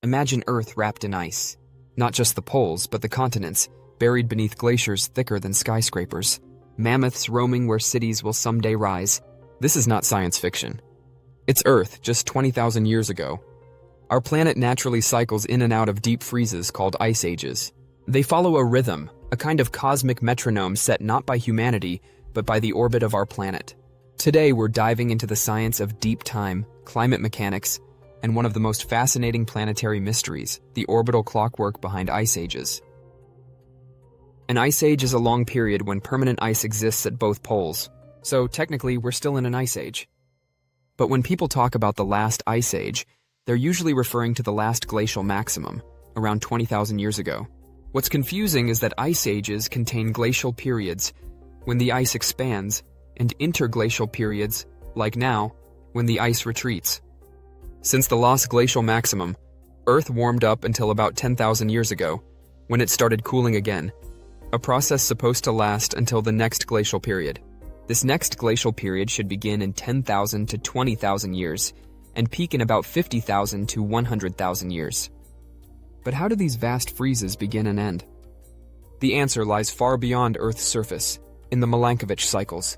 Imagine Earth wrapped in ice. Not just the poles, but the continents, buried beneath glaciers thicker than skyscrapers. Mammoths roaming where cities will someday rise. This is not science fiction. It's Earth just 20,000 years ago. Our planet naturally cycles in and out of deep freezes called ice ages. They follow a rhythm, a kind of cosmic metronome set not by humanity, but by the orbit of our planet. Today, we're diving into the science of deep time, climate mechanics, and one of the most fascinating planetary mysteries, the orbital clockwork behind ice ages. An ice age is a long period when permanent ice exists at both poles, so technically we're still in an ice age. But when people talk about the last ice age, they're usually referring to the last glacial maximum, around 20,000 years ago. What's confusing is that ice ages contain glacial periods, when the ice expands, and interglacial periods, like now, when the ice retreats. Since the last glacial maximum, Earth warmed up until about 10,000 years ago, when it started cooling again, a process supposed to last until the next glacial period. This next glacial period should begin in 10,000 to 20,000 years, and peak in about 50,000 to 100,000 years. But how do these vast freezes begin and end? The answer lies far beyond Earth's surface, in the Milankovitch cycles.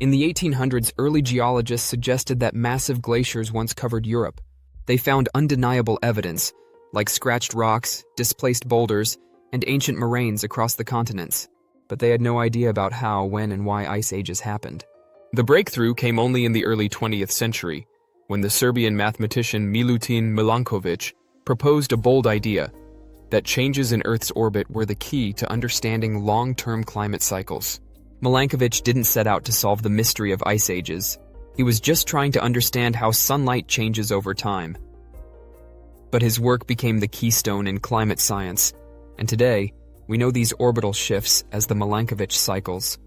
In the 1800s, early geologists suggested that massive glaciers once covered Europe. They found undeniable evidence, like scratched rocks, displaced boulders, and ancient moraines across the continents. But they had no idea about how, when, and why ice ages happened. The breakthrough came only in the early 20th century, when the Serbian mathematician Milankovitch proposed a bold idea that changes in Earth's orbit were the key to understanding long-term climate cycles. Milankovitch didn't set out to solve the mystery of ice ages. He was just trying to understand how sunlight changes over time. But his work became the keystone in climate science, and today, we know these orbital shifts as the Milankovitch cycles.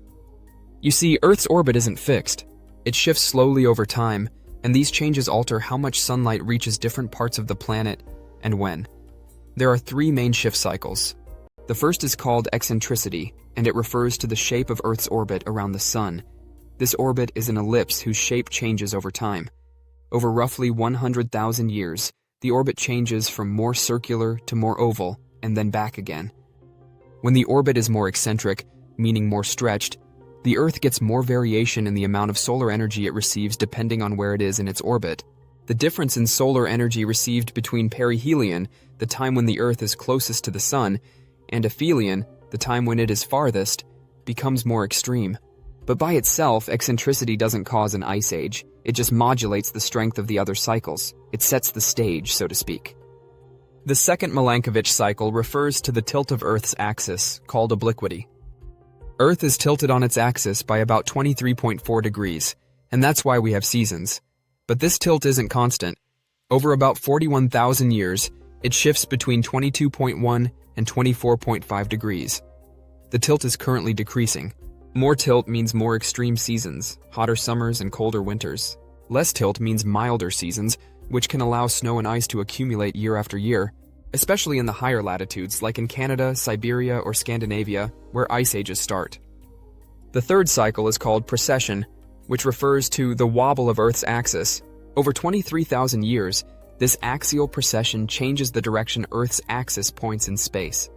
You see, Earth's orbit isn't fixed. It shifts slowly over time, and these changes alter how much sunlight reaches different parts of the planet and when. There are three main shift cycles. The first is called eccentricity, and it refers to the shape of Earth's orbit around the Sun. This orbit is an ellipse whose shape changes over time. Over roughly 100,000 years, the orbit changes from more circular to more oval, and then back again. When the orbit is more eccentric, meaning more stretched, the Earth gets more variation in the amount of solar energy it receives depending on where it is in its orbit. The difference in solar energy received between perihelion, the time when the Earth is closest to the Sun, and aphelion, the time when it is farthest, becomes more extreme. But by itself, eccentricity doesn't cause an ice age. It just modulates the strength of the other cycles. It sets the stage, so to speak. The second Milankovitch cycle refers to the tilt of Earth's axis, called obliquity. Earth is tilted on its axis by about 23.4 degrees, and that's why we have seasons. But this tilt isn't constant. Over about 41,000 years, it shifts between 22.1 and 24.5 degrees. The tilt is currently decreasing. More tilt means more extreme seasons, hotter summers and colder winters. Less tilt means milder seasons, which can allow snow and ice to accumulate year after year, especially in the higher latitudes like in Canada, Siberia, or Scandinavia, where ice ages start. The third cycle is called precession, which refers to the wobble of Earth's axis. Over 23,000 years, this axial precession changes the direction Earth's axis points in space.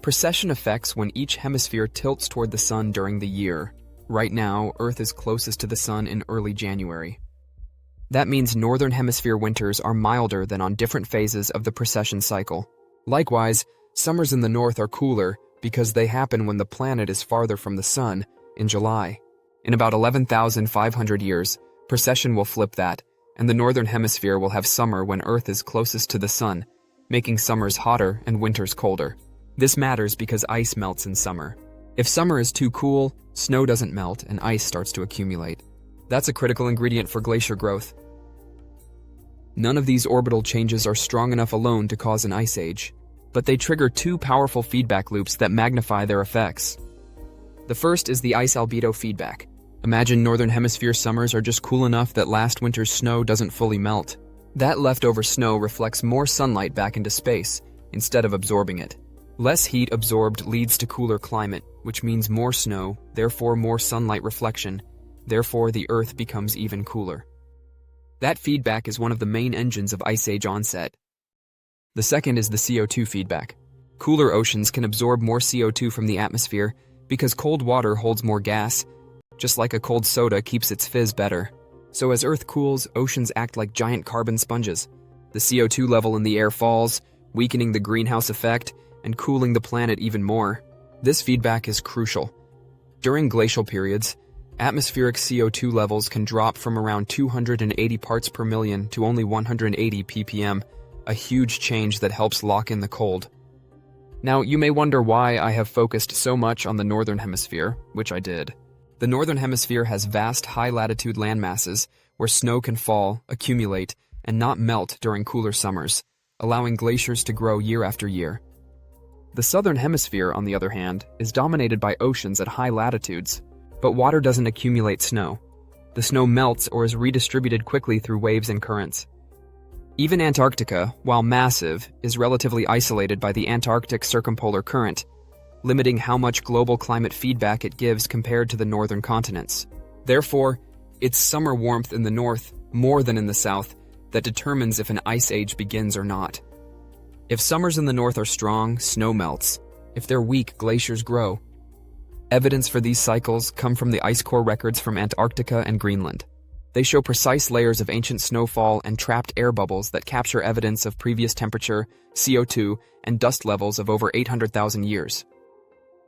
Precession affects when each hemisphere tilts toward the Sun during the year. Right now, Earth is closest to the Sun in early January. That means northern hemisphere winters are milder than on different phases of the precession cycle. Likewise, summers in the north are cooler because they happen when the planet is farther from the Sun, in July. In about 11,500 years, precession will flip that, and the northern hemisphere will have summer when Earth is closest to the Sun, making summers hotter and winters colder. This matters because ice melts in summer. If summer is too cool, snow doesn't melt and ice starts to accumulate. That's a critical ingredient for glacier growth. None of these orbital changes are strong enough alone to cause an ice age, but they trigger two powerful feedback loops that magnify their effects. The first is the ice albedo feedback. Imagine northern hemisphere summers are just cool enough that last winter's snow doesn't fully melt. That leftover snow reflects more sunlight back into space, instead of absorbing it. Less heat absorbed leads to cooler climate, which means more snow, therefore more sunlight reflection. Therefore, the Earth becomes even cooler. That feedback is one of the main engines of ice age onset. The second is the CO2 feedback. Cooler oceans can absorb more CO2 from the atmosphere because cold water holds more gas, just like a cold soda keeps its fizz better. So as Earth cools, oceans act like giant carbon sponges. The CO2 level in the air falls, weakening the greenhouse effect and cooling the planet even more. This feedback is crucial. During glacial periods, atmospheric CO2 levels can drop from around 280 parts per million to only 180 ppm, a huge change that helps lock in the cold. Now, you may wonder why I have focused so much on the northern hemisphere, which I did. The northern hemisphere has vast high-latitude landmasses where snow can fall, accumulate, and not melt during cooler summers, allowing glaciers to grow year after year. The southern hemisphere, on the other hand, is dominated by oceans at high latitudes, but water doesn't accumulate snow. The snow melts or is redistributed quickly through waves and currents. Even Antarctica, while massive, is relatively isolated by the Antarctic circumpolar current, limiting how much global climate feedback it gives compared to the northern continents. Therefore, it's summer warmth in the north, more than in the south, that determines if an ice age begins or not. If summers in the north are strong, snow melts. If they're weak, glaciers grow. Evidence for these cycles come from the ice core records from Antarctica and Greenland. They show precise layers of ancient snowfall and trapped air bubbles that capture evidence of previous temperature, CO2, and dust levels of over 800,000 years.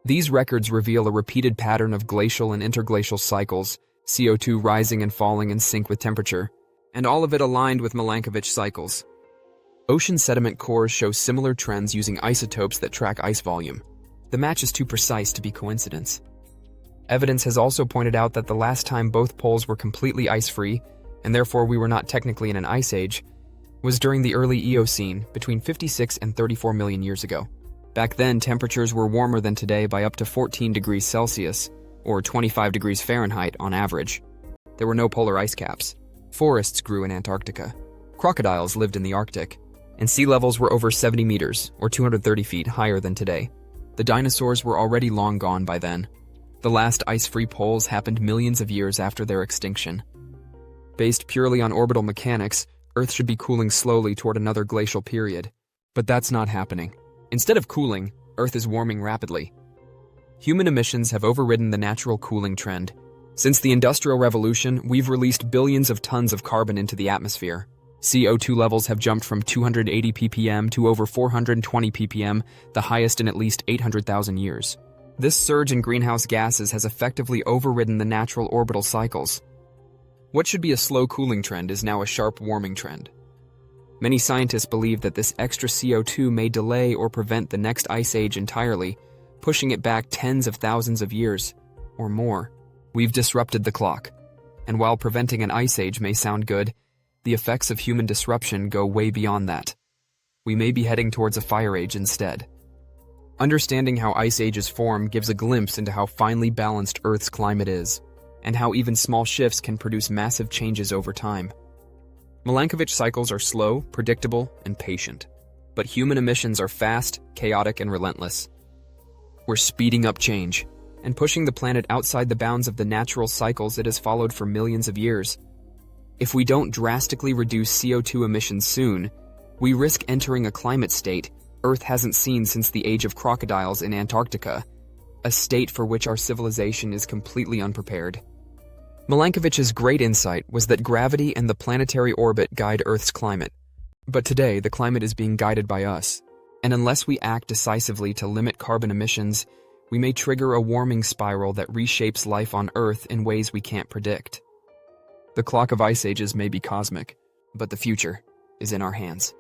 These records reveal a repeated pattern of glacial and interglacial cycles, CO2 rising and falling in sync with temperature, and all of it aligned with Milankovitch cycles. Ocean sediment cores show similar trends using isotopes that track ice volume. The match is too precise to be coincidence. Evidence has also pointed out that the last time both poles were completely ice-free, and therefore we were not technically in an ice age, was during the early Eocene, between 56 and 34 million years ago. Back then, temperatures were warmer than today by up to 14 degrees Celsius, or 25 degrees Fahrenheit on average. There were no polar ice caps. Forests grew in Antarctica. Crocodiles lived in the Arctic, and sea levels were over 70 meters, or 230 feet, higher than today. The dinosaurs were already long gone by then. The last ice-free poles happened millions of years after their extinction. Based purely on orbital mechanics, Earth should be cooling slowly toward another glacial period. But that's not happening. Instead of cooling, Earth is warming rapidly. Human emissions have overridden the natural cooling trend. Since the Industrial Revolution, we've released billions of tons of carbon into the atmosphere. CO2 levels have jumped from 280 ppm to over 420 ppm, the highest in at least 800,000 years. This surge in greenhouse gases has effectively overridden the natural orbital cycles. What should be a slow cooling trend is now a sharp warming trend. Many scientists believe that this extra CO2 may delay or prevent the next ice age entirely, pushing it back tens of thousands of years, or more. We've disrupted the clock, and while preventing an ice age may sound good, the effects of human disruption go way beyond that. We may be heading towards a fire age instead. Understanding how ice ages form gives a glimpse into how finely balanced Earth's climate is, and how even small shifts can produce massive changes over time. Milankovitch cycles are slow, predictable, and patient, but human emissions are fast, chaotic, and relentless. We're speeding up change, and pushing the planet outside the bounds of the natural cycles it has followed for millions of years. If we don't drastically reduce CO2 emissions soon, we risk entering a climate state Earth hasn't seen since the age of crocodiles in Antarctica, a state for which our civilization is completely unprepared. Milankovitch's great insight was that gravity and the planetary orbit guide Earth's climate. But today, the climate is being guided by us, and unless we act decisively to limit carbon emissions, we may trigger a warming spiral that reshapes life on Earth in ways we can't predict. The clock of ice ages may be cosmic, but the future is in our hands.